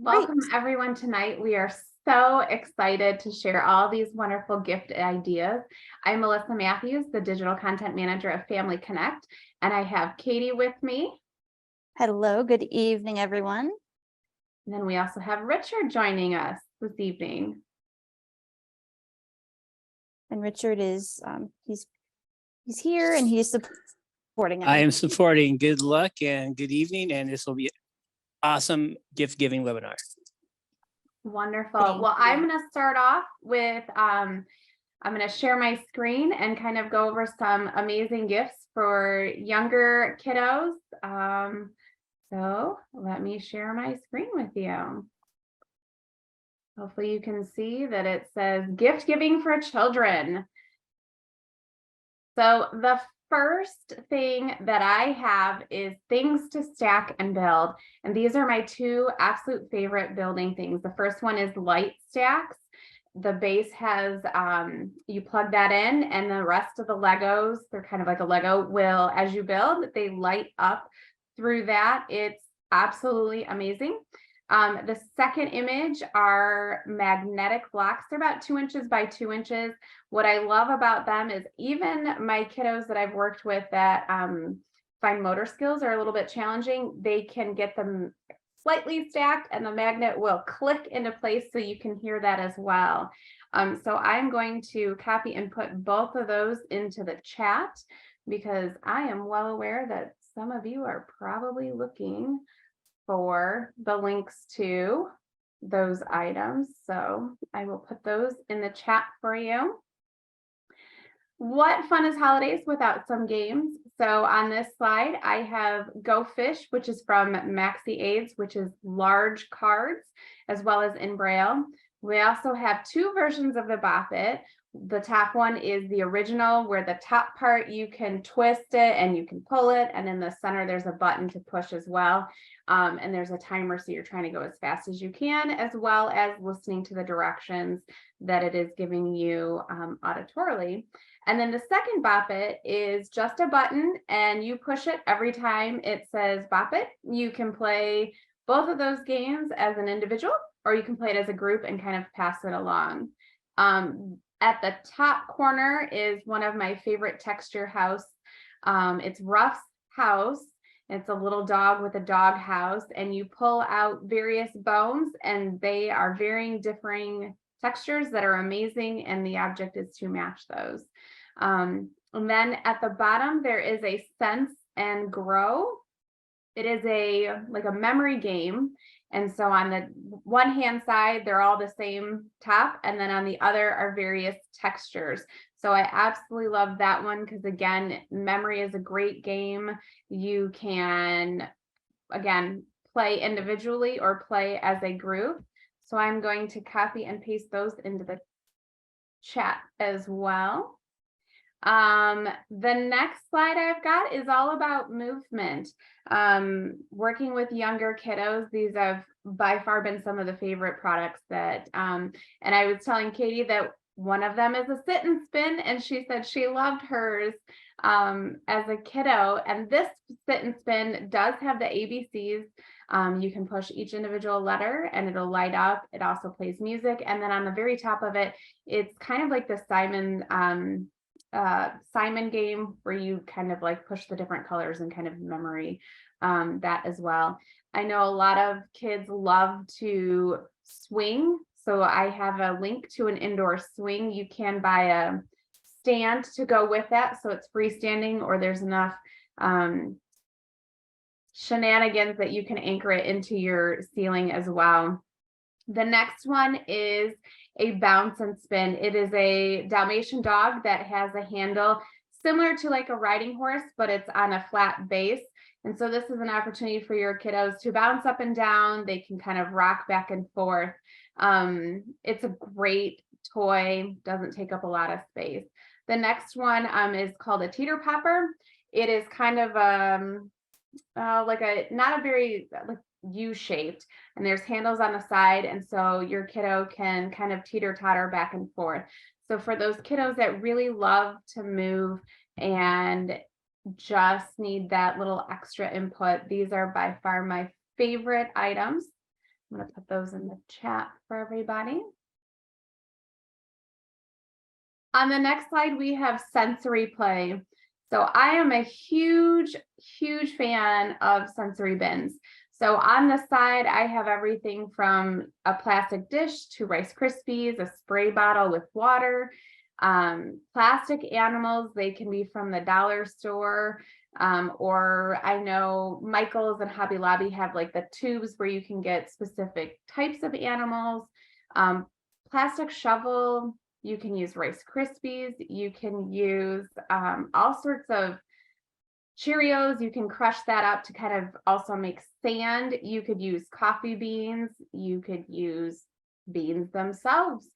Welcome Great. everyone tonight. We are so excited to share all these wonderful gift ideas. I'm Melissa Matthews, the Digital Content Manager of Family Connect, and I have Katie with me. Hello, good evening, everyone. And then we also have Richard joining us this evening. And Richard is, he's here and he's supporting us. I am supporting. Good luck and good evening, and this will be an awesome gift giving webinar. Wonderful. Thank Well, you. I'm going to start off with, I'm going to share my screen and kind of go over some amazing gifts for younger kiddos. So let me share my screen with you. Hopefully you can see that it says gift giving for children. So the first thing that I have is things to stack and build. And these are my two absolute favorite building things. The first one is light stacks. The base has, you plug that in, and the rest of the Legos, they're kind of like a Lego, will, as you build, they light up through that. It's absolutely amazing. The second image are magnetic blocks. They're about 2 inches by 2 inches. What I love about them is even my kiddos that I've worked with that fine motor skills are a little bit challenging, they can get them slightly stacked and the magnet will click into place, so you can hear that as well. So I'm going to copy and put both of those into the chat because I am well aware that some of you are probably looking for the links to those items. So I will put those in the chat for you. What fun is holidays without some games? So on this slide, I have Go Fish, which is from Maxi Aids, which is large cards, as well as in Braille. We also have two versions of the Bop It. The top one is the original, where the top part you can twist it and you can pull it, and in the center there's a button to push as well. And there's a timer, so you're trying to go as fast as you can, as well as listening to the directions that it is giving you auditorily. And then the second Bop It is just a button, and you push it every time it says Bop It. You can play both of those games as an individual, or you can play it as a group and kind of pass it along. At the top corner is one of my favorite texture house. It's Ruff's house. It's a little dog with a dog house, and you pull out various bones, and they are varying differing textures that are amazing, and the object is to match those. And then at the bottom there is a Sense and Grow. It is like a memory game, and so on the one hand side they're all the same top, and then on the other are various textures. So I absolutely love that one because, again, memory is a great game. You can, again, play individually or play as a group. So I'm going to copy and paste those into the chat as well. The next slide I've got is all about movement. Working with younger kiddos, these have by far been some of the favorite products that, and I was telling Katie that one of them is a sit and spin, and she said she loved hers as a kiddo. And this sit and spin does have the ABCs. You can push each individual letter and it'll light up. It also plays music. And then on the very top of it, it's kind of like the Simon game, where you kind of like push the different colors and kind of memory that as well. I know a lot of kids love to swing, so I have a link to an indoor swing. You can buy a stand to go with that, so it's freestanding, or there's enough shenanigans that you can anchor it into your ceiling as well. The next one is a bounce and spin. It is a Dalmatian dog that has a handle similar to like a riding horse, but it's on a flat base. And so this is an opportunity for your kiddos to bounce up and down. They can kind of rock back and forth. It's a great toy, doesn't take up a lot of space. The next one is called a teeter popper. It is kind of like a, not a very like U-shaped, and there's handles on the side, and so your kiddo can kind of teeter-totter back and forth. So for those kiddos that really love to move and just need that little extra input, these are by far my favorite items I'm going to put those in the chat for everybody. On the next slide, we have sensory play. So I am a huge fan of sensory bins. So on the side, I have everything from a plastic dish to Rice Krispies, a spray bottle with water, plastic animals. They can be from the dollar store, or I know Michael's and Hobby Lobby have like the tubes where you can get specific types of animals. Plastic shovel. You can use Rice Krispies. You can use all sorts of Cheerios. You can crush that up to kind of also make sand. You could use coffee beans. You could use beans themselves.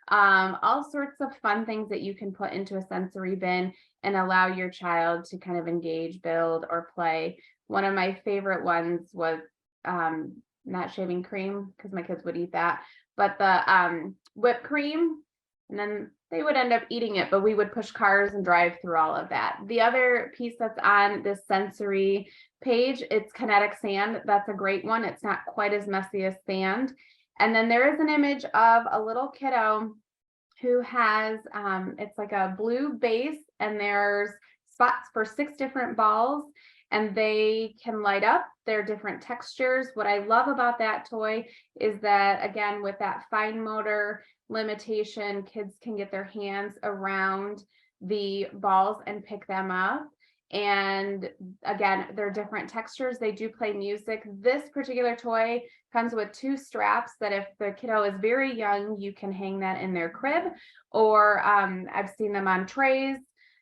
All sorts of fun things that you can put into a sensory bin and allow your child to kind of engage, build, or play. One of my favorite ones was not shaving cream, because my kids would eat that, but the whipped cream. And then they would end up eating it, but we would push cars and drive through all of that. The other piece that's on this sensory page, it's kinetic sand. That's a great one. It's not quite as messy as sand. And then there is an image of a little kiddo who has, it's like a blue base, and there's spots for 6 different balls, and they can light up. They're different textures. What I love about that toy is that, again, with that fine motor limitation, kids can get their hands around the balls and pick them up. And again, they're different textures. They do play music. This particular toy comes with 2 straps that if the kiddo is very young, you can hang that in their crib, or I've seen them on trays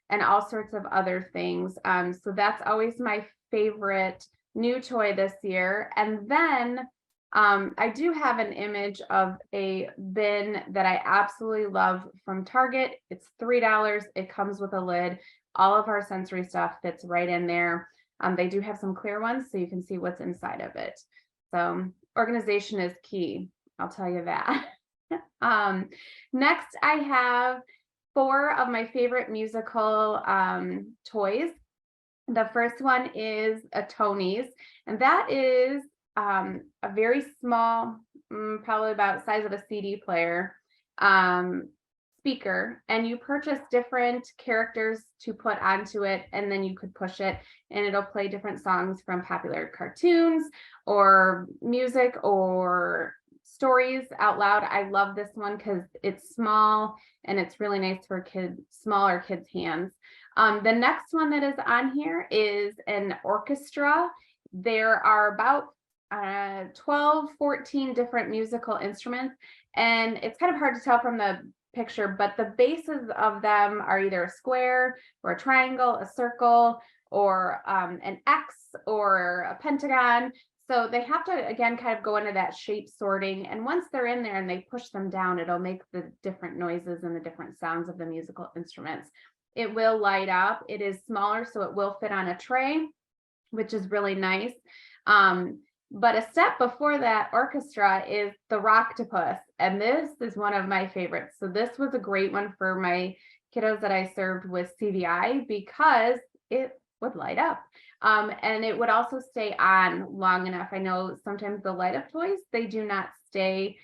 and all sorts of other things. So that's always my favorite new toy this year. And then I do have an image of a bin that I absolutely love from Target. It's $3. It comes with a lid. All of our sensory stuff fits right in there. They do have some clear ones so you can see what's inside of it. So organization is key, I'll tell you that. Next, I have 4 of my favorite musical toys. The first one is a Tony's, and that is a very small, probably about size of a CD player, speaker, and you purchase different characters to put onto it, and then you could push it and it'll play different songs from popular cartoons or music or stories out loud. I love this one because it's small and it's really nice for smaller kids' hands. The next one that is on here is an orchestra. There are about 12, 14 different musical instruments, and it's kind of hard to tell from the picture, but the bases of them are either a square or a triangle, a circle, or an X or a pentagon. So they have to, again, kind of go into that shape sorting. And once they're in there and they push them down, it'll make the different noises and the different sounds of the musical instruments. It will light up. It is smaller, so it will fit on a tray, which is really nice. But a step before that orchestra is the Rocktopus, and this is one of my favorites. So this was a great one for my kiddos that I served with CVI because it would light up. And it would also stay on long enough. I know sometimes the light up toys, they do not stay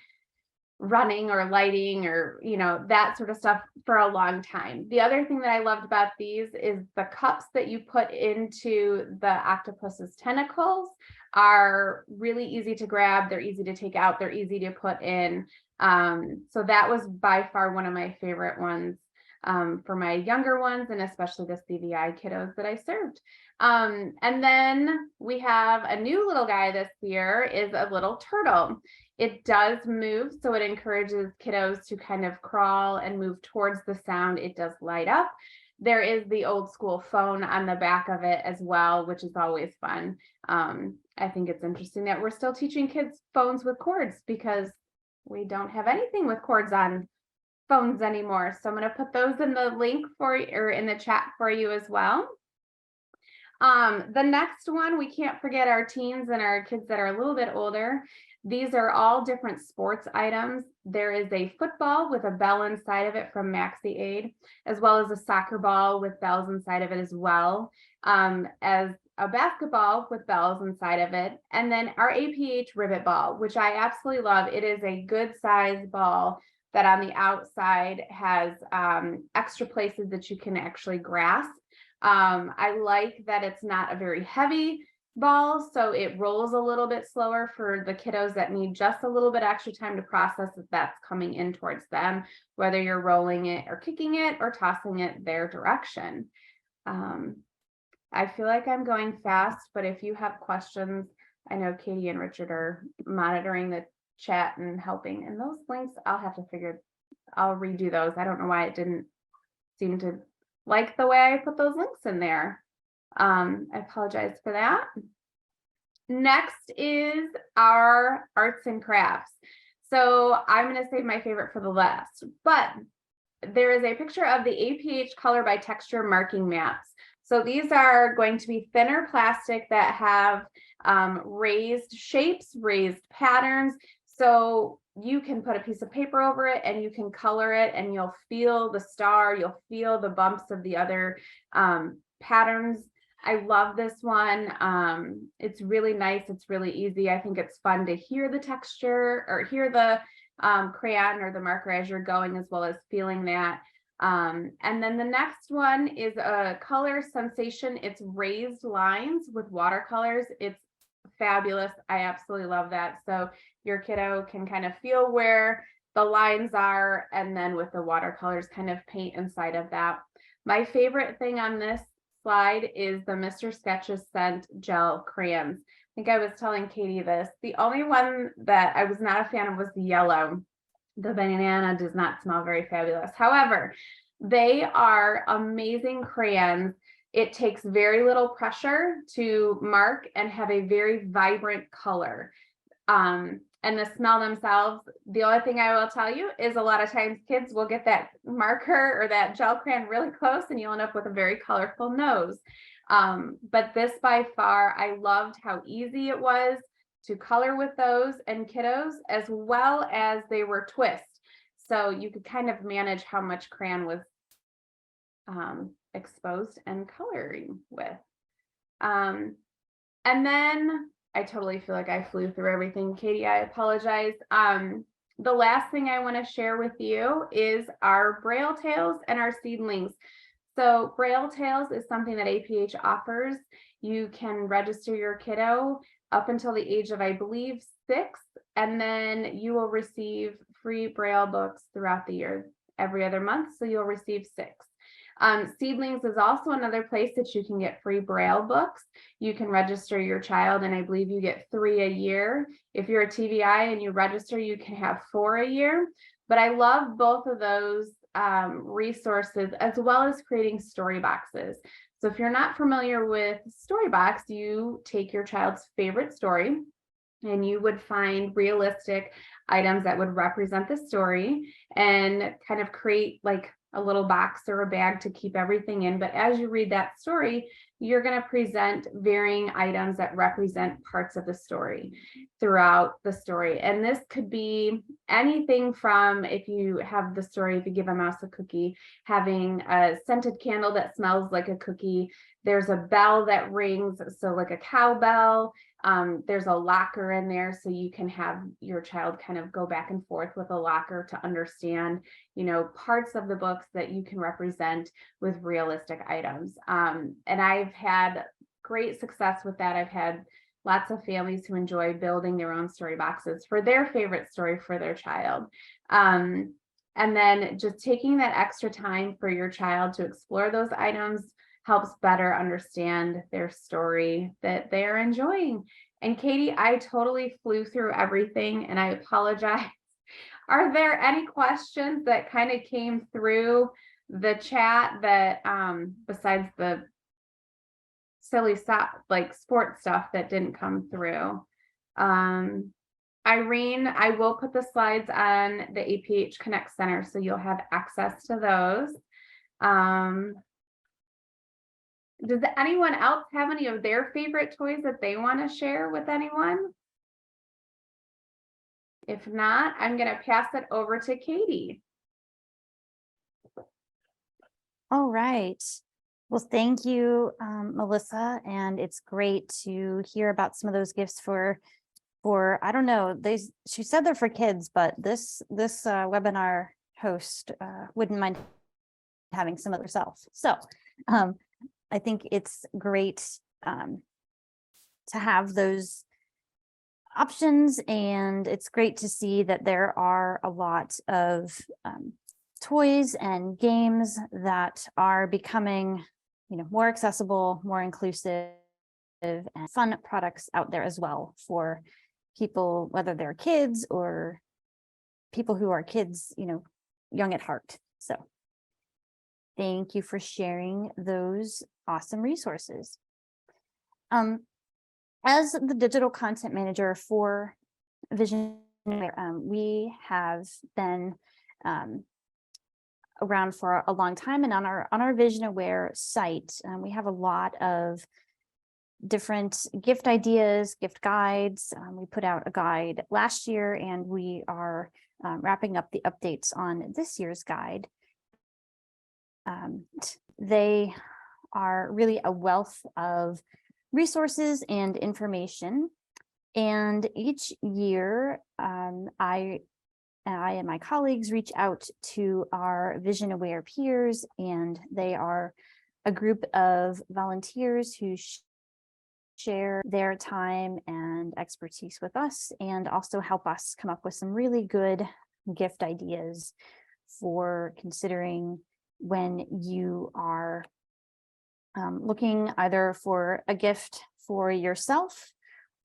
running or lighting or, you know, that sort of stuff for a long time. The other thing that I loved about these is the cups that you put into the octopus's tentacles are really easy to grab. They're easy to take out. They're easy to put in. So that was by far one of my favorite ones for my younger ones, and especially the CVI kiddos that I served. And then we have a new little guy this year, is a little turtle. It does move, so it encourages kiddos to kind of crawl and move towards the sound. It does light up. There is the old school phone on the back of it as well, which is always fun. I think it's interesting that we're still teaching kids phones with cords because we don't have anything with cords on phones anymore. So I'm going to put those in the link for you, or in the chat for you as well. The next one, we can't forget our teens and our kids that are a little bit older. These are all different sports items. There is a football with a bell inside of it from Maxi-Aid, as well as a soccer ball with bells inside of it as well, as a basketball with bells inside of it, and then our APH ribbit ball, which I absolutely love. It is a good size ball that on the outside has extra places that you can actually grasp. I like that it's not a very heavy ball, so it rolls a little bit slower for the kiddos that need just a little bit extra time to process that that's coming in towards them, whether you're rolling it or kicking it or tossing it their direction. I feel like I'm going fast, but if you have questions, I know Katie and Richard are monitoring the chat and helping. And those links, I'll redo those. I don't know why it didn't seem to like the way I put those links in there. I apologize for that. Next is our arts and crafts. So I'm going to save my favorite for the last, but there is a picture of the APH color by texture marking maps. So these are going to be thinner plastic that have raised shapes, raised patterns. So you can put a piece of paper over it and you can color it and you'll feel the star, you'll feel the bumps of the other patterns. I love this one. It's really nice. It's really easy. I think it's fun to hear the texture or hear the crayon or the marker as you're going, as well as feeling that. And then the next one is a color sensation. It's raised lines with watercolors. It's fabulous. I absolutely love that. So your kiddo can kind of feel where the lines are, and then with the watercolors kind of paint inside of that. My favorite thing on this slide is the Mr. Sketches scent gel crayons. I think I was telling Katie this. The only one that I was not a fan of was the yellow. The banana does not smell very fabulous. However, they are amazing crayons. It takes very little pressure to mark and have a very vibrant color. And the smell themselves, the only thing I will tell you is a lot of times kids will get that marker or that gel crayon really close and you'll end up with a very colorful nose. But this by far, I loved how easy it was to color with those and kiddos, as well as they were twist. So you could kind of manage how much crayon was exposed and coloring with. And then I totally feel like I flew through everything. Katie, I apologize. The last thing I want to share with you is our Braille Tales and our seedlings. So Braille Tales is something that APH offers. You can register your kiddo up until the age of, I believe, 6, and then you will receive free Braille books throughout the year, every other month. So you'll receive 6. Seedlings is also another place that you can get free Braille books. You can register your child, and I believe you get 3 a year. If you're a TVI and you register, you can have 4 a year. But I love both of those resources, as well as creating story boxes. So if you're not familiar with Storybox, you take your child's favorite story and you would find realistic items that would represent the story and kind of create like a little box or a bag to keep everything in. But as you read that story, you're going to present varying items that represent parts of the story throughout the story. And this could be anything from, if you have the story, if you give a mouse a cookie, having a scented candle that smells like a cookie. There's a bell that rings, so like a cowbell. There's a locker in there, so you can have your child kind of go back and forth with a locker to understand, you know, parts of the books that you can represent with realistic items. And I've had great success with that. I've had lots of families who enjoy building their own story boxes for their favorite story for their child. And then just taking that extra time for your child to explore those items helps better understand their story that they're enjoying. And Katie, I totally flew through everything and I apologize. Are there any questions that kind of came through the chat that besides the silly stuff like sports stuff that didn't come through? Irene, I will put the slides on the APH Connect Center so you'll have access to those. Does anyone else have any of their favorite toys that they want to share with anyone? If not, I'm going to pass it over to Katie. All right. Well, thank you, Melissa, and it's great to hear about some of those gifts for I don't know, she said they're for kids, but this webinar host wouldn't mind having some of herself. So I think it's great to have those options, and it's great to see that there are a lot of toys and games that are becoming, more accessible, more inclusive, and fun products out there as well for people, whether they're kids or people who are kids, young at heart. So thank you for sharing those awesome resources. As the digital content manager for Vision, we have been around for a long time, and on our Vision Aware site, we have a lot of different gift ideas, gift guides. We put out a guide last year, and we are wrapping up the updates on this year's guide. They are really a wealth of resources and information. And each year, I and my colleagues reach out to our Vision Aware peers, and they are a group of volunteers who share their time and expertise with us, and also help us come up with some really good gift ideas for considering when you are looking either for a gift for yourself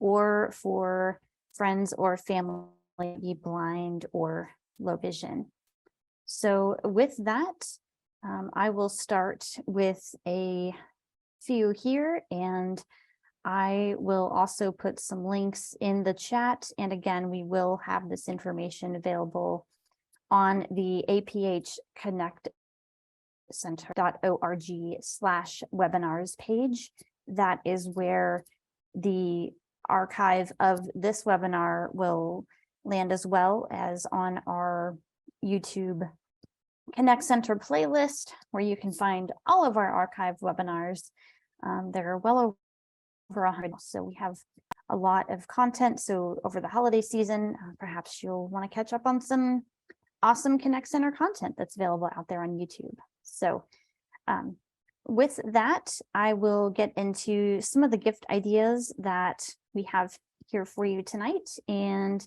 or for friends or family, be blind or low vision. So with that, I will start with a few here, and I will also put some links in the chat. And again, we will have this information available on the APH Connect center.org/webinars page. That is where the archive of this webinar will land, as well as on our YouTube Connect Center playlist, where you can find all of our archived webinars. There are well over 100, so we have a lot of content. So over the holiday season, perhaps you'll want to catch up on some awesome Connect Center content that's available out there on YouTube. So with that, I will get into some of the gift ideas that we have here for you tonight. And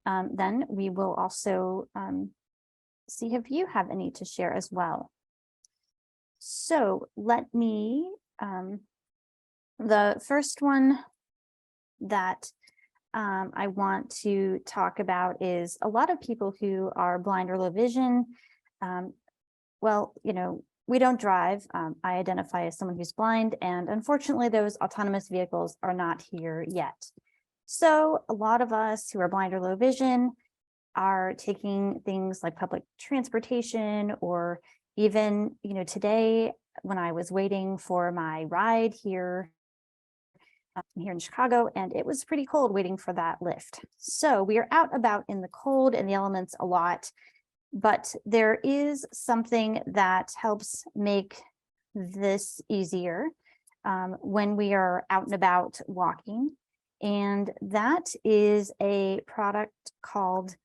then we will also see if you have any to share as well. So let me, the first one that I want to talk about is a lot of people who are blind or low vision. Well, we don't drive. I identify as someone who's blind, and unfortunately, those autonomous vehicles are not here yet. So a lot of us who are blind or low vision are taking things like public transportation, or even, today when I was waiting for my ride here in Chicago, and it was pretty cold waiting for that lift. So we are out about in the cold and the elements a lot, but there is something that helps make this easier when we are out and about walking. And that is a product called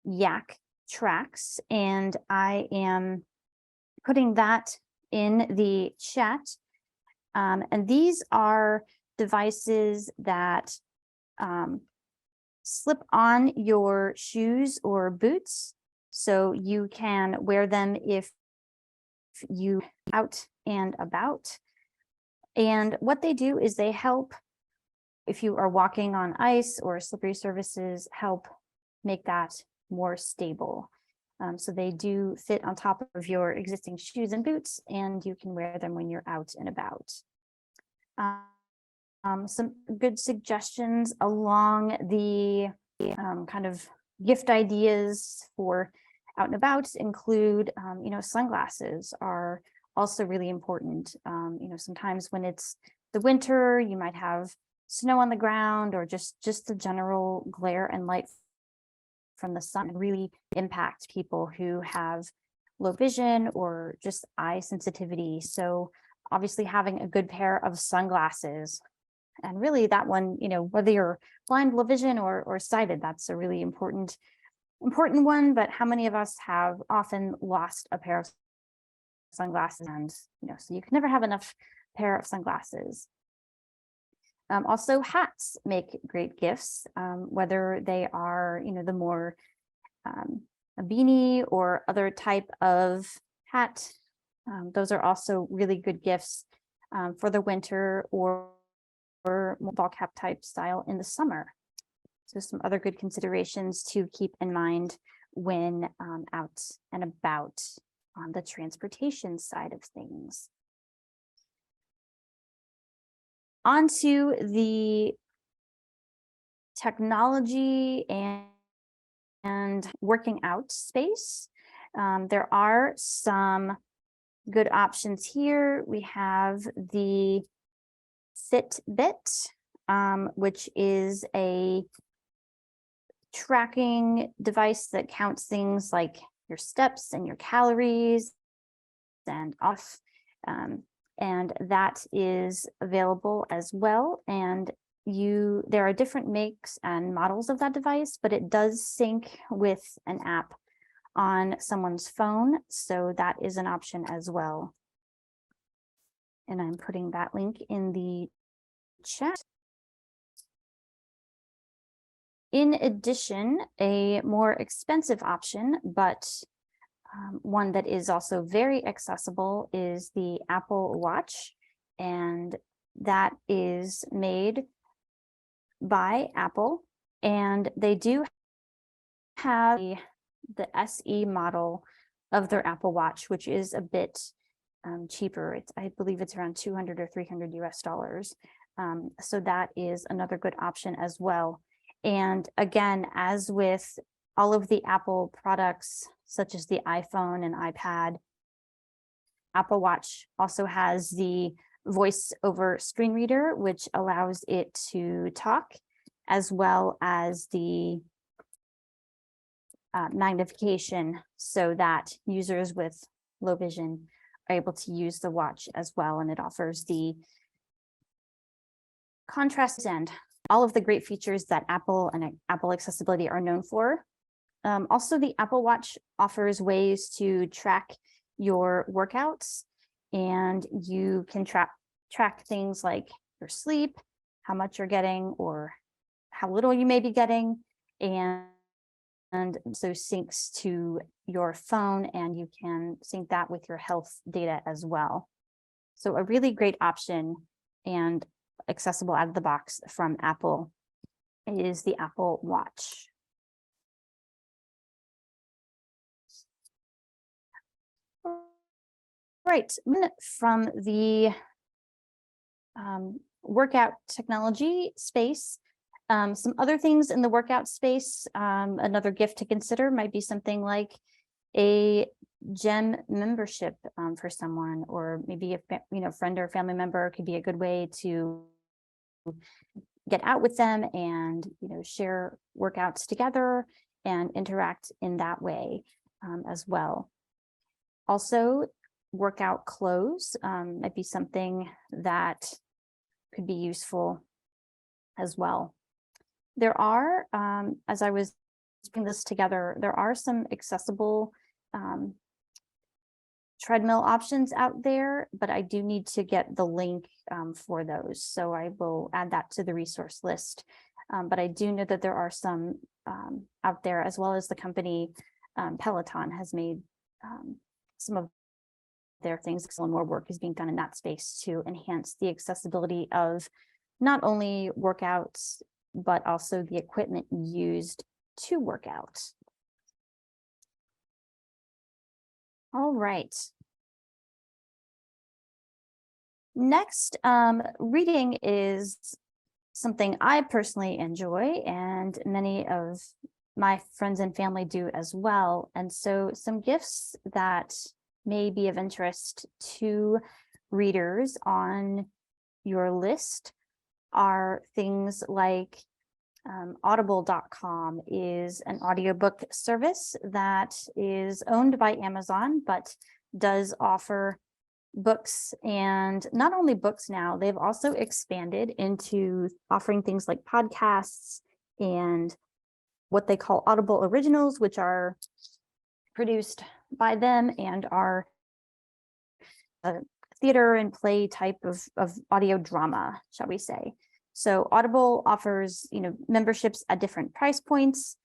Yak Tracks. And I am putting that in the chat. And these are devices that slip on your shoes or boots, so you can wear them if you out and about. And what they do is they help, if you are walking on ice or slippery surfaces, help make that more stable. So they do fit on top of your existing shoes and boots, and you can wear them when you're out and about. Some good suggestions along the kind of gift ideas for out and about include, sunglasses are also really important. Sometimes when it's the winter, you might have snow on the ground, or just the general glare and light from the sun really impact people who have low vision or just eye sensitivity. So obviously having a good pair of sunglasses. And really that one, whether you're blind, low vision, or sighted, that's a really important one. But how many of us have often lost a pair of sunglasses? And, so you can never have enough pair of sunglasses. Also, hats make great gifts, whether they are, the more a beanie or other type of hat. Those are also really good gifts for the winter or ball cap type style in the summer. So some other good considerations to keep in mind when out and about on the transportation side of things. Onto the technology and working out space. There are some good options here. We have the Fitbit, which is a tracking device that counts things like your steps and your calories and off. And that is available as well. And there are different makes and models of that device, but it does sync with an app on someone's phone. So that is an option as well. And I'm putting that link in the chat. In addition, a more expensive option, but one that is also very accessible is the Apple Watch. And that is made by Apple. And they do have the SE model of their Apple Watch, which is a bit cheaper. I believe it's around $200 or $300 US. So that is another good option as well. And again, as with all of the Apple products, such as the iPhone and iPad, Apple Watch also has the voice over screen reader, which allows it to talk, as well as the magnification, so that users with low vision are able to use the watch as well. And it offers the contrast and all of the great features that Apple and Apple accessibility are known for. Also, the Apple Watch offers ways to track your workouts, and you can track things like your sleep, how much you're getting, or how little you may be getting, and so syncs to your phone, and you can sync that with your health data as well. So a really great option and accessible out of the box from Apple is the Apple Watch. Right, from the workout technology space, some other things in the workout space, another gift to consider might be something like a gym membership for someone, or maybe a friend or family member could be a good way to get out with them and share workouts together and interact in that way as well. Also, workout clothes might be something that could be useful as well. There are, as I was putting this together, there are some accessible treadmill options out there, but I do need to get the link for those. So I will add that to the resource list. But I do know that there are some out there, as well as the company Peloton has made some of their things, and more work is being done in that space to enhance the accessibility of not only workouts, but also the equipment used to work out. All right. Next, reading is something I personally enjoy, and many of my friends and family do as well. And so some gifts that may be of interest to readers on your list are things like audible.com is an audiobook service that is owned by Amazon, but does offer books, and not only books now, they've also expanded into offering things like podcasts and what they call Audible Originals, which are produced by them and are a theater and play type of audio drama, shall we say. So Audible offers, memberships at different price points.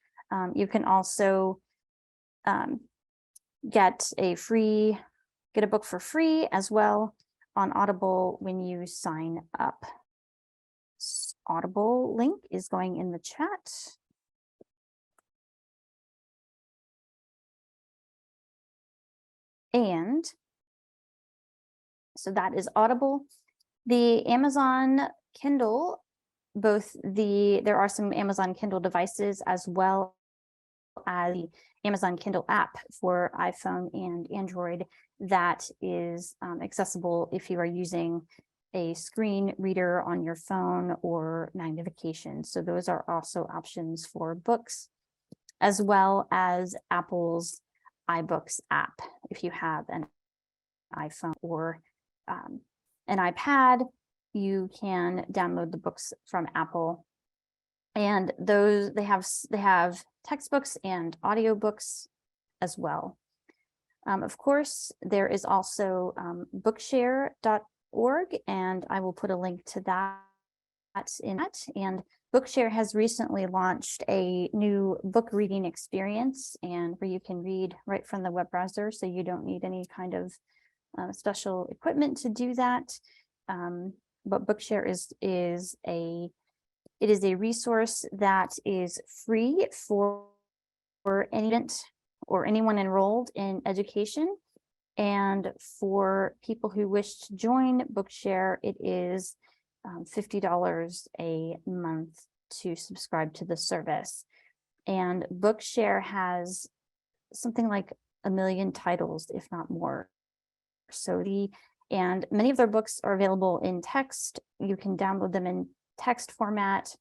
You can also get a book for free as well on Audible when you sign up. Audible link is going in the chat. And so that is Audible. The Amazon Kindle, there are some Amazon Kindle devices as well as the Amazon Kindle app for iPhone and Android that is accessible if you are using a screen reader on your phone or magnification. So those are also options for books, as well as Apple's iBooks app. If you have an iPhone or an iPad, you can download the books from Apple. And those they have textbooks and audiobooks as well. Of course, there is also bookshare.org, and I will put a link to that in that. And Bookshare has recently launched a new book reading experience, and where you can read right from the web browser, so you don't need any kind of special equipment to do that. But Bookshare is a resource that is free for any student or anyone enrolled in education. And for people who wish to join Bookshare, it is $50 a month to subscribe to the service. And Bookshare has something like 1 million titles, if not more. And many of their books are available in text. You can download them in text format,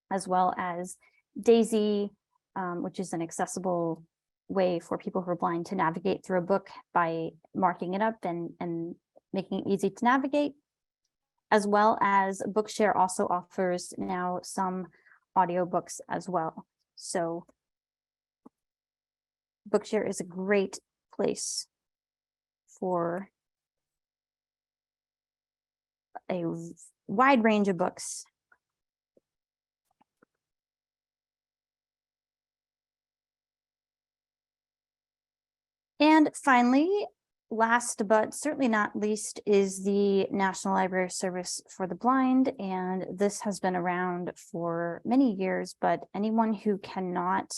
as well as Daisy, which is an accessible way for people who are blind to navigate through a book by marking it up and making it easy to navigate, as well as Bookshare also offers now some audiobooks as well. So Bookshare is a great place for a wide range of books. And finally, last but certainly not least, is the National Library Service for the Blind. And this has been around for many years, but anyone who cannot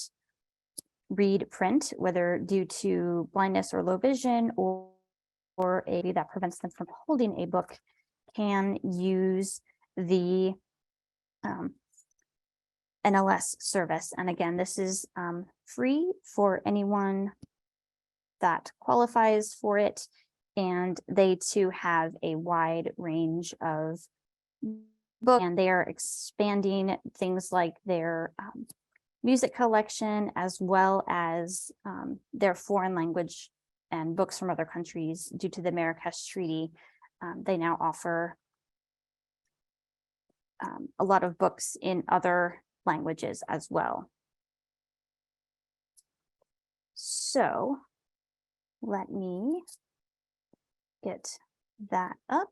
read print, whether due to blindness or low vision or a that prevents them from holding a book, can use the NLS service. And again, this is free for anyone that qualifies for it, and they too have a wide range of books, and they are expanding things like their music collection, as well as their foreign language and books from other countries. Due to the Marrakesh Treaty, they now offer a lot of books in other languages as well. So let me get that up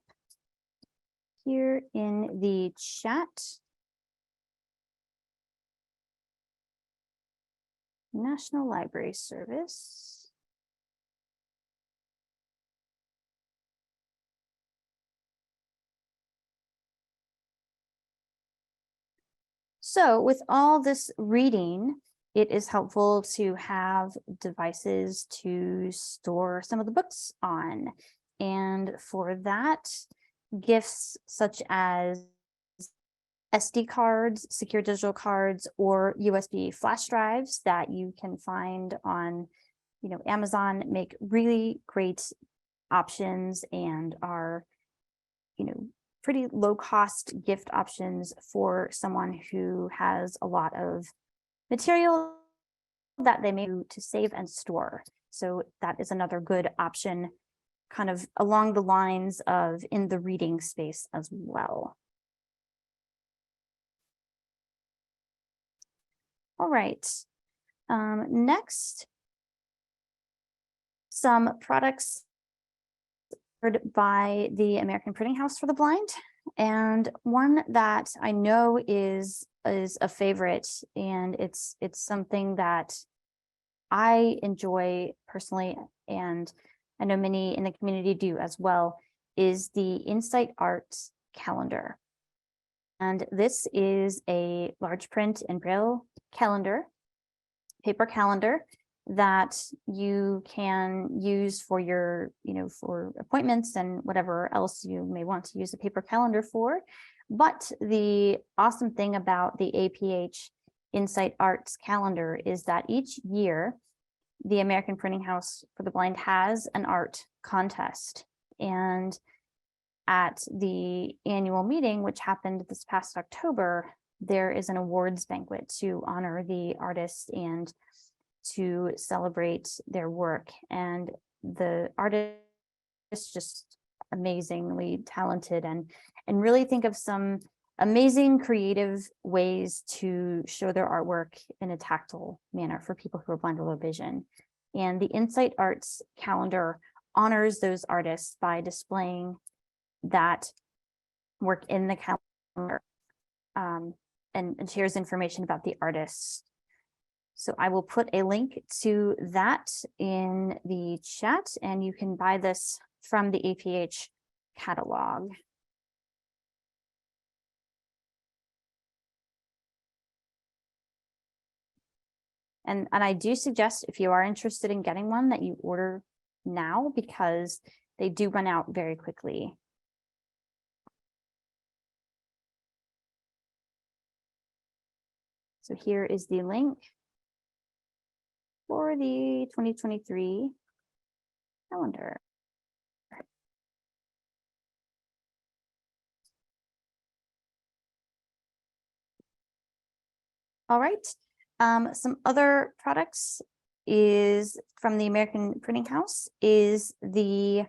here in the chat. National Library Service. So with all this reading, it is helpful to have devices to store some of the books on. And for that, gifts such as SD cards, secure digital cards, or USB flash drives that you can find on, Amazon make really great options and are, pretty low cost gift options for someone who has a lot of material that they may to save and store. So that is another good option kind of along the lines of in the reading space as well. All right. Next, some products by the American Printing House for the Blind, and one that I know is a favorite, and it's something that I enjoy personally, and I know many in the community do as well, is the Insight Arts calendar. And this is a large print and braille calendar, paper calendar, that you can use for your, for appointments and whatever else you may want to use a paper calendar for. But the awesome thing about the APH Insight Arts calendar is that each year, the American Printing House for the Blind has an art contest. And at the annual meeting, which happened this past October, there is an awards banquet to honor the artists and to celebrate their work. And the artist is just amazingly talented, and really think of some amazing creative ways to show their artwork in a tactile manner for people who are blind or low vision. And the Insight Arts calendar honors those artists by displaying that work in the calendar, and shares information about the artists. So I will put a link to that in the chat, and you can buy this from the APH catalog. And I do suggest, if you are interested in getting one, that you order now, because they do run out very quickly. So here is the link for the 2023 calendar. All right, some other products is from the American Printing House is the,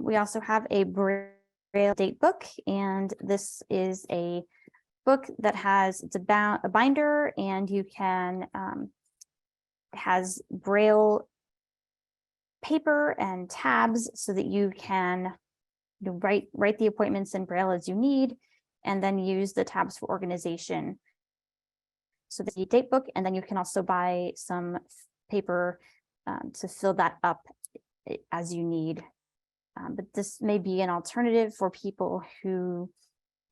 we also have a Braille date book, and this is a book that has, it's about a binder, and you can, has Braille paper and tabs so that you can write the appointments in Braille as you need, and then use the tabs for organization. So the date book, and then you can also buy some paper to fill that up as you need. But this may be an alternative for people who,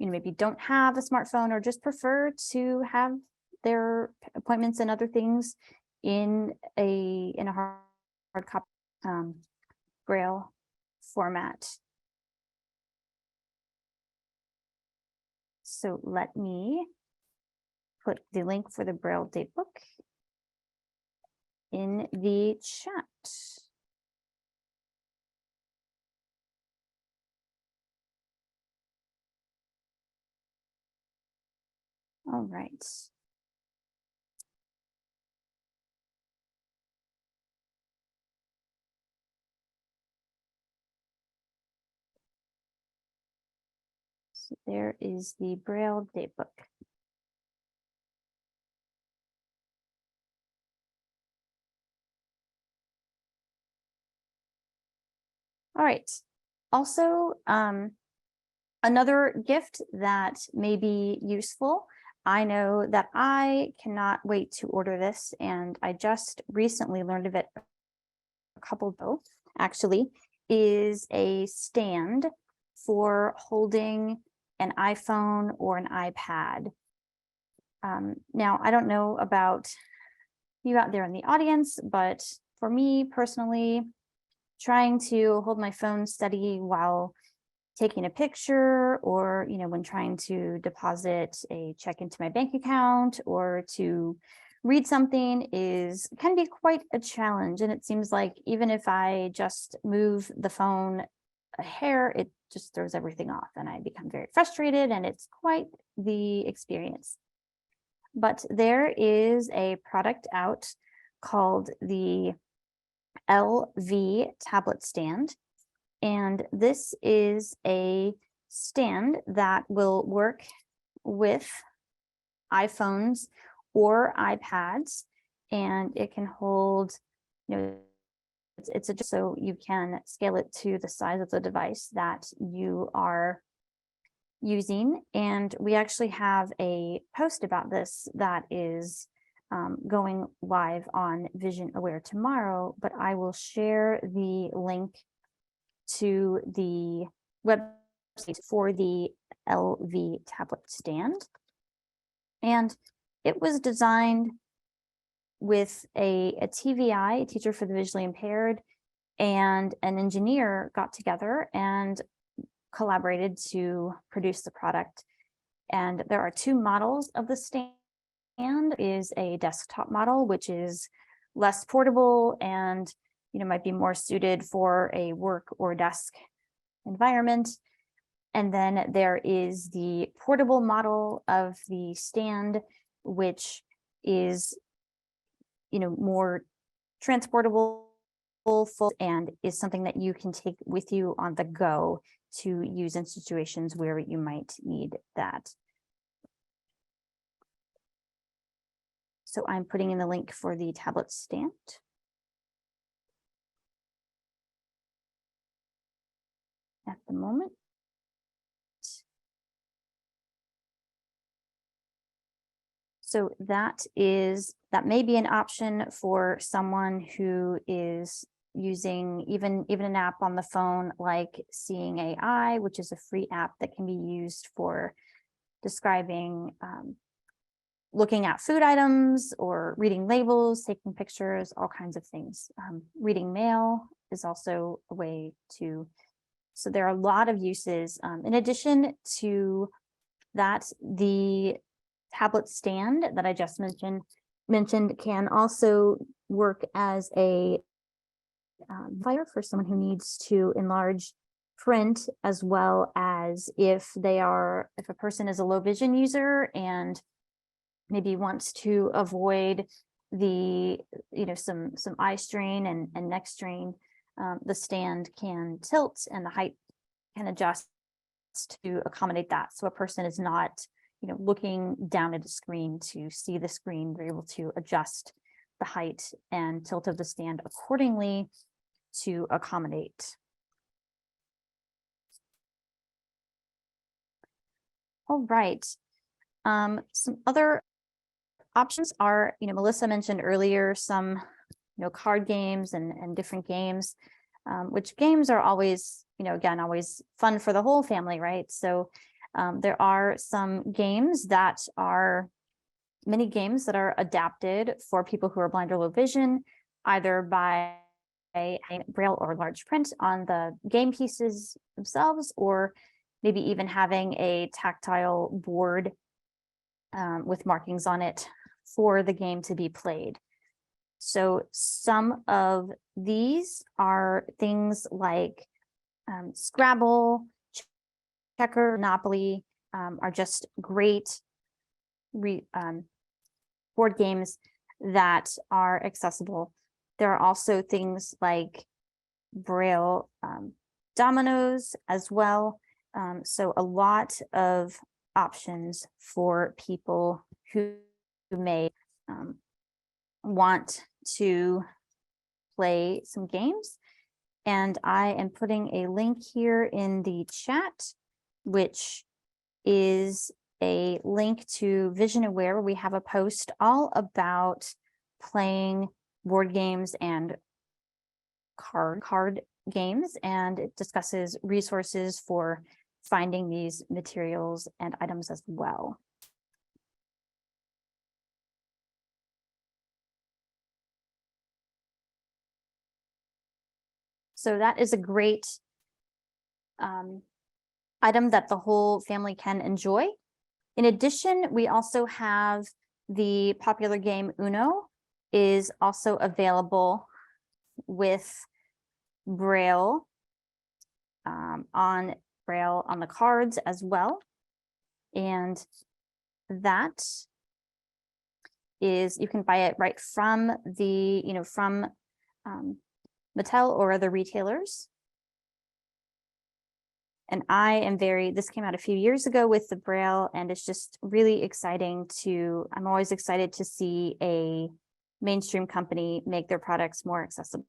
maybe don't have a smartphone, or just prefer to have their appointments and other things in a hard copy Braille format. So let me put the link for the Braille date book in the chat. All right. So there is the Braille date book. All right. Also, another gift that may be useful. I know that I cannot wait to order this, and I just recently learned of it a couple ago, actually, is a stand for holding an iPhone or an iPad. Now, I don't know about you out there in the audience, but for me personally, trying to hold my phone steady while taking a picture, or when trying to deposit a check into my bank account or to read something can be quite a challenge. And it seems like even if I just move the phone a hair, it just throws everything off, and I become very frustrated, and it's quite the experience. But there is a product out called the LV tablet stand. And this is a stand that will work with iPhones or iPads, and it can hold, so you can scale it to the size of the device that you are using. And we actually have a post about this that is going live on Vision Aware tomorrow, but I will share the link to the website for the LV tablet stand. And it was designed with a TVI, a teacher for the visually impaired, and an engineer got together and collaborated to produce the product. And there are two models of the stand. Is a desktop model, which is less portable and might be more suited for a work or desk environment. And then there is the portable model of the stand, which is more transportable and is something that you can take with you on the go to use in situations where you might need that. So I'm putting in the link for the tablet stand. At the moment. So that may be an option for someone who is using even an app on the phone like Seeing AI, which is a free app that can be used for describing, looking at food items or reading labels, taking pictures, all kinds of things. Reading mail is also a way to, so there are a lot of uses. In addition to that, the tablet stand that I just mentioned can also work as a file for someone who needs to enlarge print, as well as if a person is a low vision user and maybe wants to avoid the some eye strain and neck strain, the stand can tilt and the height can adjust to accommodate that. So a person is not looking down at a screen to see the screen. They're able to adjust the height and tilt of the stand accordingly to accommodate. All right. Some other options are, Melissa mentioned earlier, some, card games and different games, which games are always, again, always fun for the whole family, right? So there are some games that are many games that are adapted for people who are blind or low vision, either by braille or large print on the game pieces themselves, or maybe even having a tactile board with markings on it for the game to be played. So some of these are things like Scrabble, Checker, Monopoly, are just great board games that are accessible. There are also things like Braille dominoes as well. So a lot of options for people who may want to play some games. And I am putting a link here in the chat, which is a link to Vision Aware. We have a post all about playing board games and card games, and it discusses resources for finding these materials and items as well. So that is a great item that the whole family can enjoy. In addition, we also have the popular game Uno is also available with Braille on the cards as well. And that is, you can buy it right from the, from Mattel or other retailers. And this came out a few years ago with the Braille, and it's just really exciting I'm always excited to see a mainstream company make their products more accessible.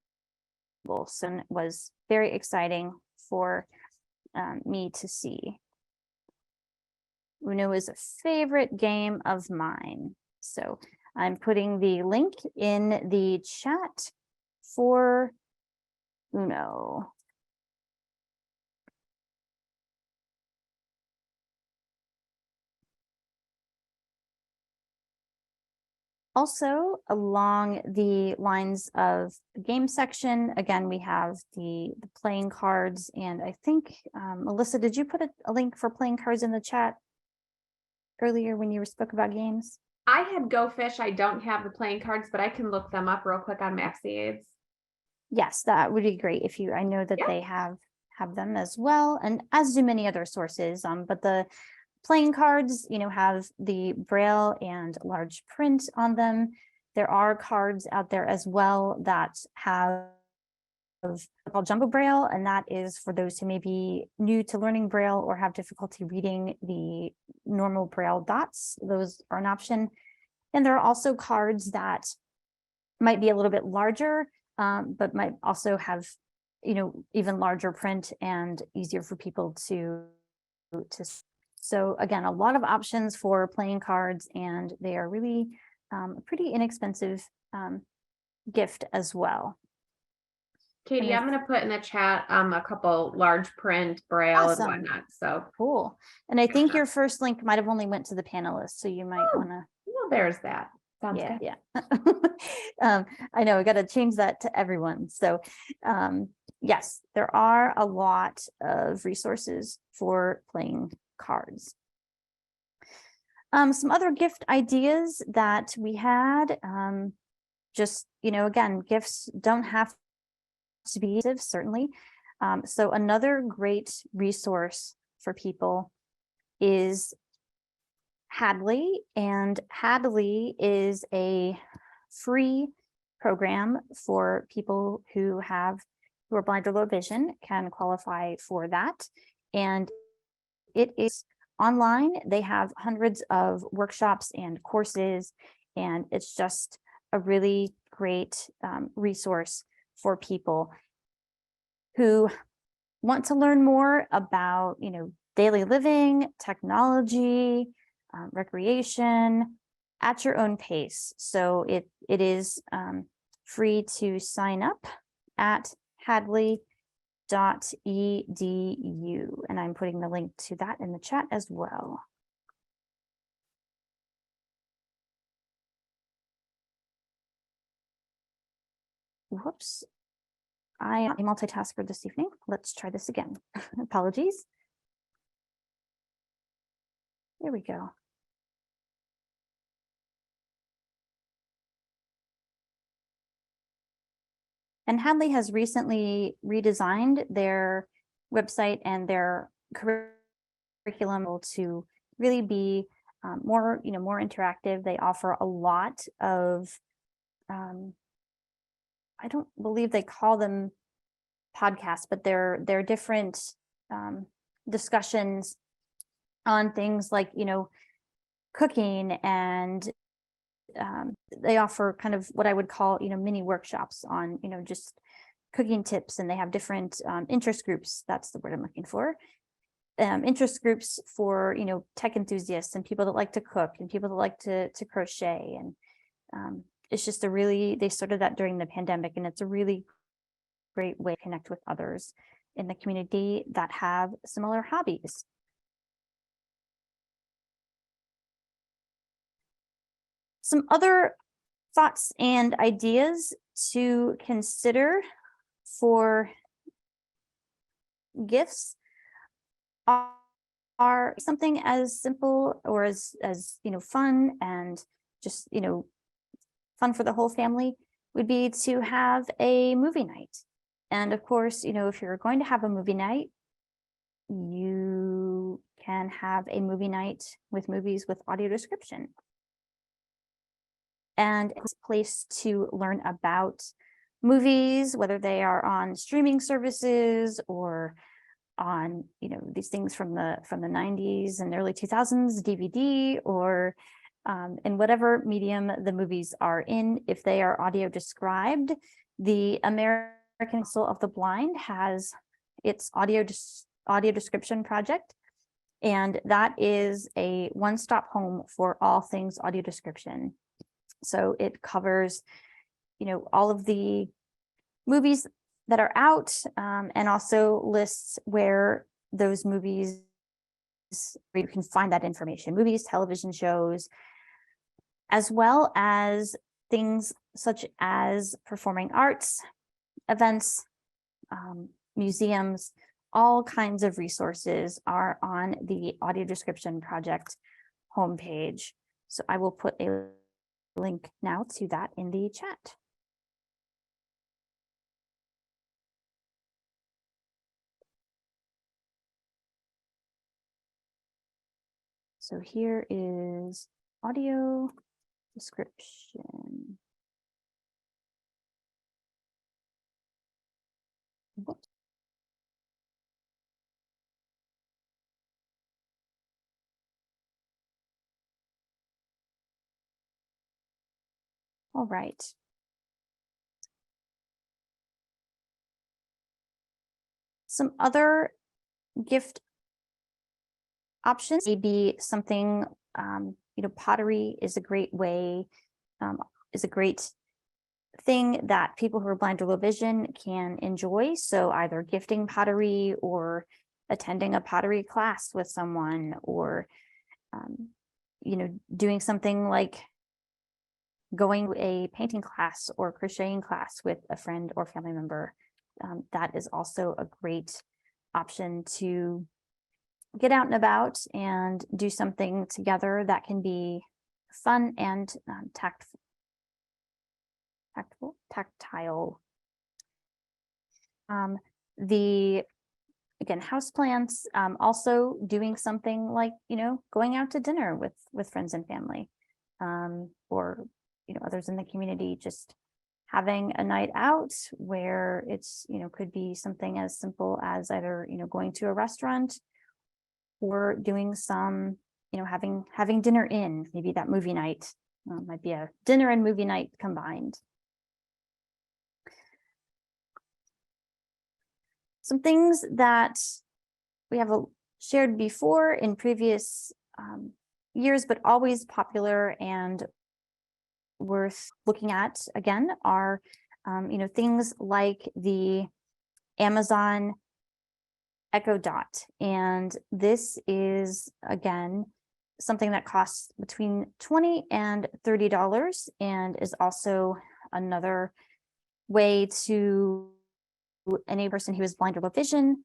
So it was very exciting for me to see. Uno is a favorite game of mine. So I'm putting the link in the chat for Uno. Also, along the lines of the game section, again, we have the playing cards. And I think, Melissa, did you put a link for playing cards in the chat earlier when you spoke about games? I had Go Fish. I don't have the playing cards, but I can look them up real quick on Maxi Aids. Yes, that would be great if I know that they have them as well, and as do many other sources. But the playing cards, have the Braille and large print on them. There are cards out there as well that have called Jumbo Braille, and that is for those who may be new to learning Braille or have difficulty reading the normal Braille dots. Those are an option. And there are also cards that might be a little bit larger, but might also have, even larger print and easier for people to. So again, a lot of options for playing cards, and they are really a pretty inexpensive gift as well. Katie, I'm going to put in the chat a couple large print Braille and whatnot. So cool. And I think your first link might have only went to the panelists, so you might want to. Well, there's that. Sounds good. Yeah. I know, I got to change that to everyone. So yes, there are a lot of resources for playing cards. Some other gift ideas that we had, just, again, gifts don't have to be expensive, certainly. So another great resource for people is Hadley, and Hadley is a free program for people who are blind or low vision, can qualify for that. And it is online. They have hundreds of workshops and courses, and it's just a really great resource for people who want to learn more about, daily living, technology, recreation at your own pace. So it is free to sign up at hadley.edu, and I'm putting the link to that in the chat as well. Whoops, I am a multitasker this evening. Let's try this again. Apologies. There we go. And Hadley has recently redesigned their website and their curriculum to really be more interactive. They offer a lot of, I don't believe they call them podcasts, but they're different discussions on things like, cooking, and they offer kind of what I would call, mini workshops on, just cooking tips, and they have different interest groups. That's the word I'm looking for. Interest groups for, tech enthusiasts and people that like to cook and people that like to crochet. And it's just they started that during the pandemic, and it's a really great way to connect with others in the community that have similar hobbies. Some other thoughts and ideas to consider for gifts are something as simple or as fun and just fun for the whole family would be to have a movie night. And of course, if you're going to have a movie night, you can have a movie night with movies with audio description. And it's a place to learn about movies, whether they are on streaming services or on, these things from the 90s and early 2000s, DVD, or in whatever medium the movies are in. If they are audio described, the American Council of the Blind has its audio description project, and that is a one-stop home for all things audio description. So it covers, all of the movies that are out, and also lists where those movies, where you can find that information, movies, television shows, as well as things such as performing arts, events, museums. All kinds of resources are on the Audio Description Project homepage. So I will put a link now to that in the chat. So here is audio description. All right. Some other gift options may be something, pottery is a great way, is a great thing that people who are blind or low vision can enjoy. So either gifting pottery or attending a pottery class with someone, or, doing something like going to a painting class or crocheting class with a friend or family member. That is also a great option to get out and about and do something together that can be fun and tactile. Again, houseplants, also doing something like, going out to dinner with friends and family, or, others in the community, just having a night out where it's, could be something as simple as either, going to a restaurant or doing some, having dinner in, maybe that movie night, might be a dinner and movie night combined. Some things that we have shared before in previous years, but always popular and worth looking at again are, things like the Amazon Echo Dot. And this is, again, something that costs between $20 and $30 and is also another way to any person who is blind or low vision,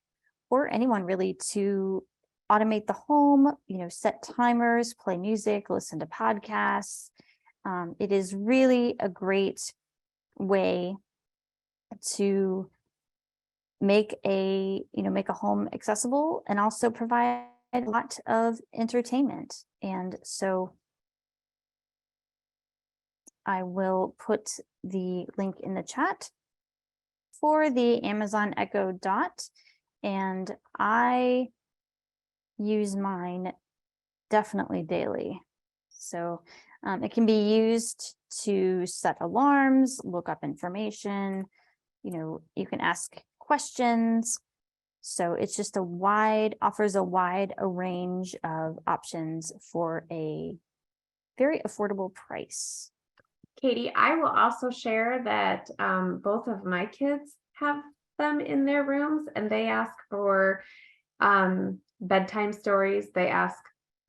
or anyone really, to automate the home, set timers, play music, listen to podcasts. It is really a great way to make a home accessible and also provide a lot of entertainment. And so I will put the link in the chat for the Amazon Echo Dot, and I use mine definitely daily. So it can be used to set alarms, look up information, you can ask questions. So it's just offers a wide range of options for a very affordable price. Katie, I will also share that both of my kids have them in their rooms, and they ask for bedtime stories. They ask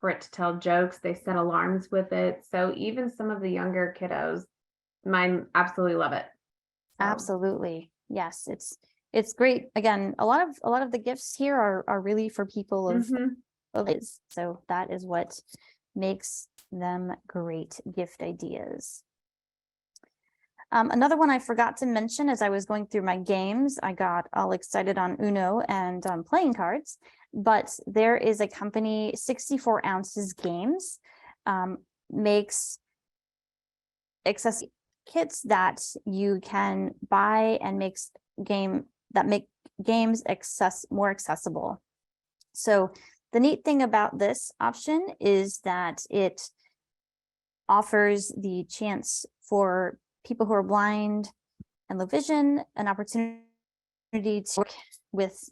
for it to tell jokes. They set alarms with it. So even some of the younger kiddos, mine absolutely love it. So. Absolutely. Yes, it's great. Again, a lot of the gifts here are really for people of age. So that is what makes them great gift ideas. Another one I forgot to mention as I was going through my games, I got all excited on Uno and playing cards, but there is a company, 64 Ounces Games, makes kits that you can buy and make games more accessible. So the neat thing about this option is that it offers the chance for people who are blind and low vision an opportunity to work with,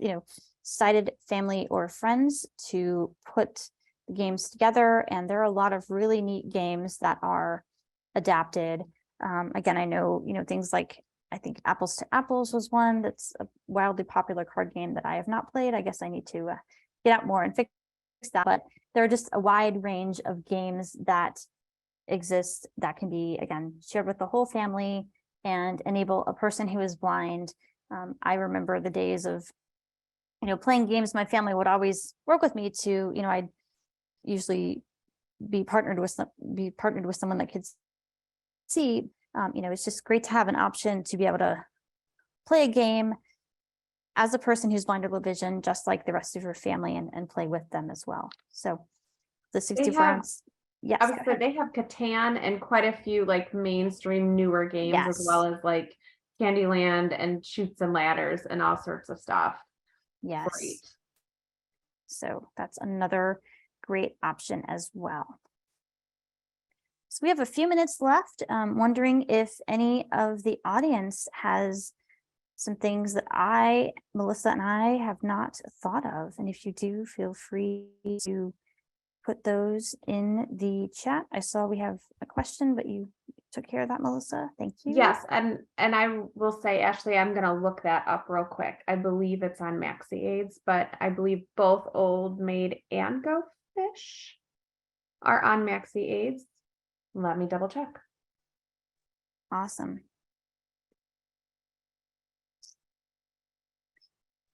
sighted family or friends to put the games together. And there are a lot of really neat games that are adapted. Again, I know, things like, I think Apples to Apples was one that's a wildly popular card game that I have not played. I guess I need to get out more and fix that. But there are just a wide range of games that exist that can be, again, shared with the whole family and enable a person who is blind. I remember the days of, playing games. My family would always work with me to, I'd usually be partnered with someone that could see. It's just great to have an option to be able to play a game as a person who's blind or low vision, just like the rest of your family, and play with them as well. So the 64 ounce. Yes. I was gonna say, they have Catan and quite a few like mainstream newer games, as well as like Candyland and Chutes and Ladders and all sorts of stuff. Yes. Great. So that's another great option as well. So we have a few minutes left. Wondering if any of the audience has some things that Melissa and I have not thought of. And if you do, feel free to put those in the chat. I saw we have a question, but you took care of that, Melissa. Thank you. Yes, and I will say, Ashley, I'm gonna look that up real quick. I believe it's on Maxi Aids, but I believe both Old Maid and Go Fish are on Maxi Aids. Let me double check. Awesome.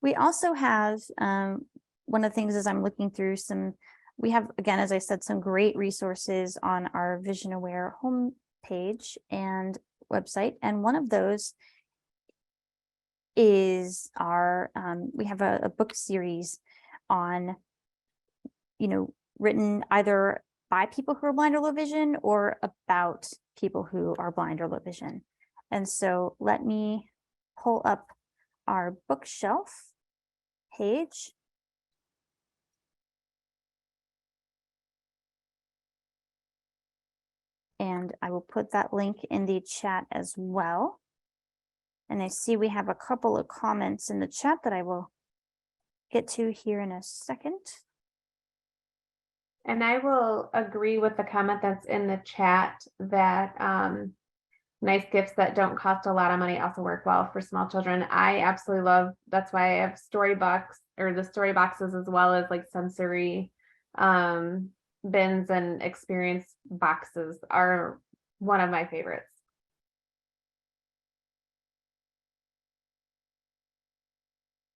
We also have, one of the things is I'm looking through we have, again, as I said, some great resources on our Vision Aware homepage and website. And one of those is we have a book series on, written either by people who are blind or low vision or about people who are blind or low vision. And so let me pull up our bookshelf page. And I will put that link in the chat as well. And I see we have a couple of comments in the chat that I will get to here in a second. And I will agree with the comment that's in the chat that nice gifts that don't cost a lot of money also work well for small children. I absolutely love, that's why I have storyboxes, or the story boxes, as well as like sensory bins and experience boxes are one of my favorites.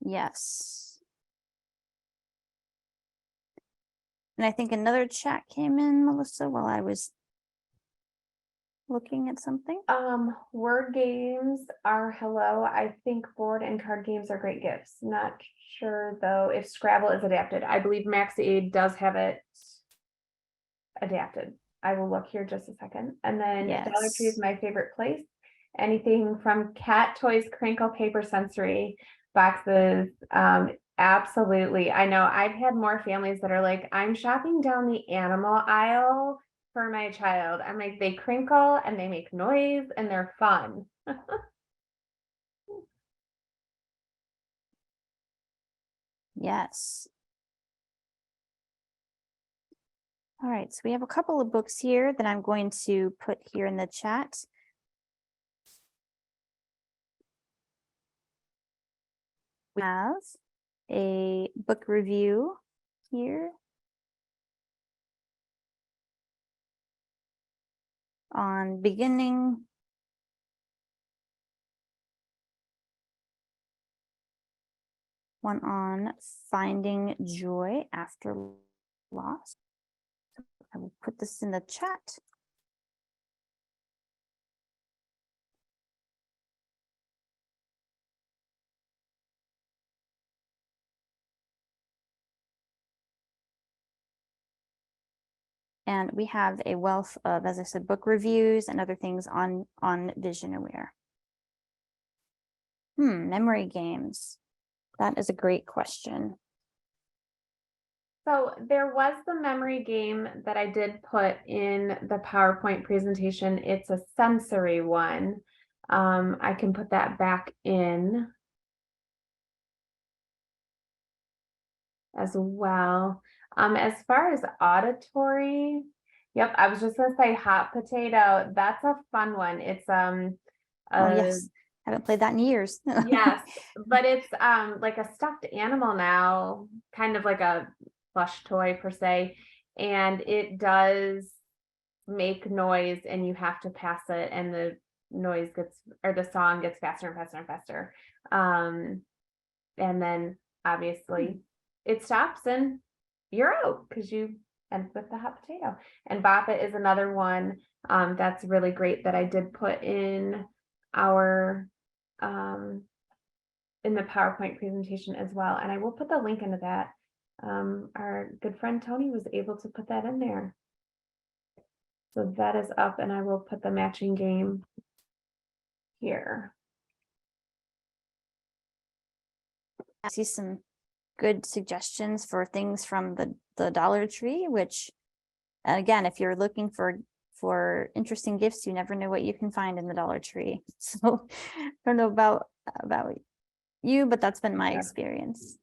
Yes. And I think another chat came in, Melissa, while I was looking at something. Word games are hello. I think board and card games are great gifts. Not sure though if Scrabble is adapted. I believe Maxi Aid does have it adapted. I will look here just a second. And then Dollar Tree is my favorite place. Anything from cat toys, crinkle paper, sensory boxes. Absolutely. I know I've had more families that are like, I'm shopping down the animal aisle for my child. I'm like, they crinkle and they make noise and they're fun. Yes. All right, so we have a couple of books here that I'm going to put here in the chat. We have a book review here on beginning. One on finding joy after loss. I will put this in the chat. And we have a wealth of, as I said, book reviews and other things on Vision Aware. Memory games. That is a great question. So there was the memory game that I did put in the PowerPoint presentation. It's a sensory one. I can put that back in as well. As far as auditory, yep, I was just gonna say hot potato. That's a fun one. It's Oh, yes. Haven't played that in years. yes, but it's like a stuffed animal now, kind of like a plush toy per se, and it does make noise and you have to pass it and the noise gets, or the song gets faster and faster and faster. And then obviously it stops and you're out because you end with the hot potato. And Bop It is another one that's really great that I did put in our in the PowerPoint presentation as well. And I will put the link into that. Our good friend Tony was able to put that in there. So that is up, and I will put the matching game here. I see some good suggestions for things from the Dollar Tree, which, again, if you're looking for interesting gifts, you never know what you can find in the Dollar Tree. So I don't know about you, but that's been my experience.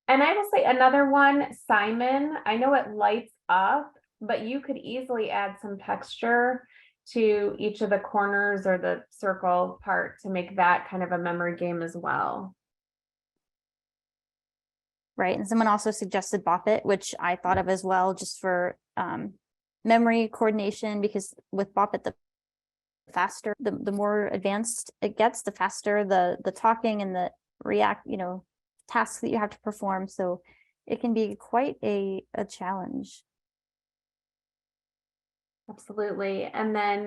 And I will say another one, Simon. I know it lights up, but you could easily add some texture to each of the corners or the circle part to make that kind of a memory game as well. Right. And someone also suggested Bop It, which I thought of as well, just for memory coordination, because with Bop It, the faster, the more advanced it gets, the faster the talking and the tasks that you have to perform. So it can be quite a challenge. Absolutely. And then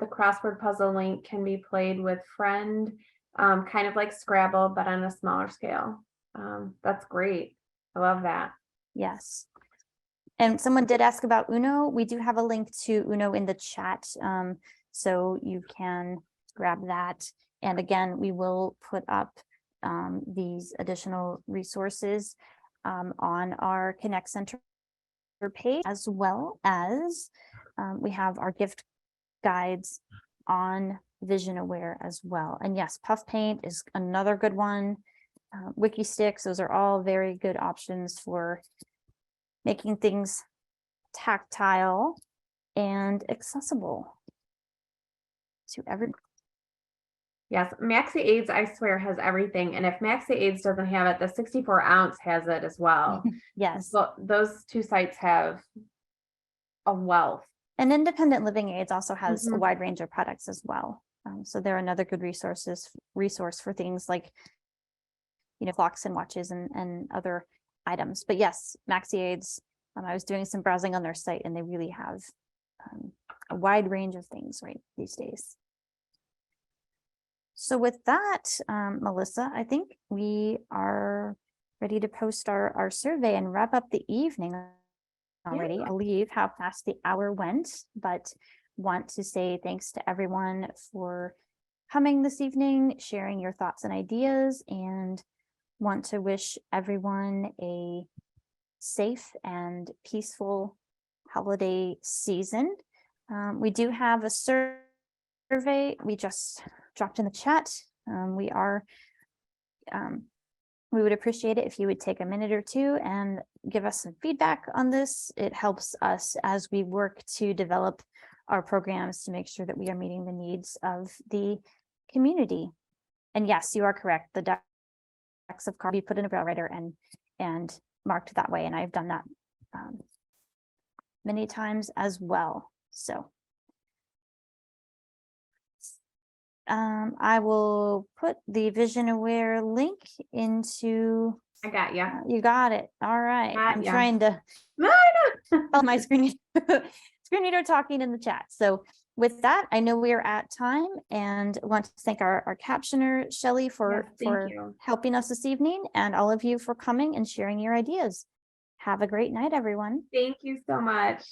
the crossword puzzle link can be played with friend, kind of like Scrabble, but on a smaller scale. That's great. I love that. Yes. And someone did ask about Uno. We do have a link to Uno in the chat, so you can grab that. And again, we will put up these additional resources on our Connect Center page, as well as we have our gift guides on Vision Aware as well. And yes, Puff Paint is another good one. Wiki Sticks, those are all very good options for making things tactile and accessible to everyone. Yes, Maxi Aids, I swear, has everything. And if Maxi Aids doesn't have it, the 64-ounce has it as well. Yes. So those two sites have a wealth. And Independent Living Aids also has a wide range of products as well. So they're another good resource for things like, clocks and watches and other items. But yes, Maxi Aids, I was doing some browsing on their site, and they really have a wide range of things right these days. So with that, Melissa, I think we are ready to post our survey and wrap up the evening already. I believe how fast the hour went, but want to say thanks to everyone for coming this evening, sharing your thoughts and ideas, and want to wish everyone a safe and peaceful holiday season. We do have a survey we just dropped in the chat. We would appreciate it if you would take a minute or two and give us some feedback on this. It helps us as we work to develop our programs to make sure that we are meeting the needs of the community. And yes, you are correct. The decks of cards be put in a braille writer and marked that way. And I've done that many times as well. So I will put the Vision Aware link into. I got you. You got it. All right. I'm trying to follow my screen reader talking in the chat. So with that, I know we are at time, and want to thank our captioner, Shelley, for helping us this evening, and all of you for coming and sharing your ideas. Have a great night, everyone. Thank you so much.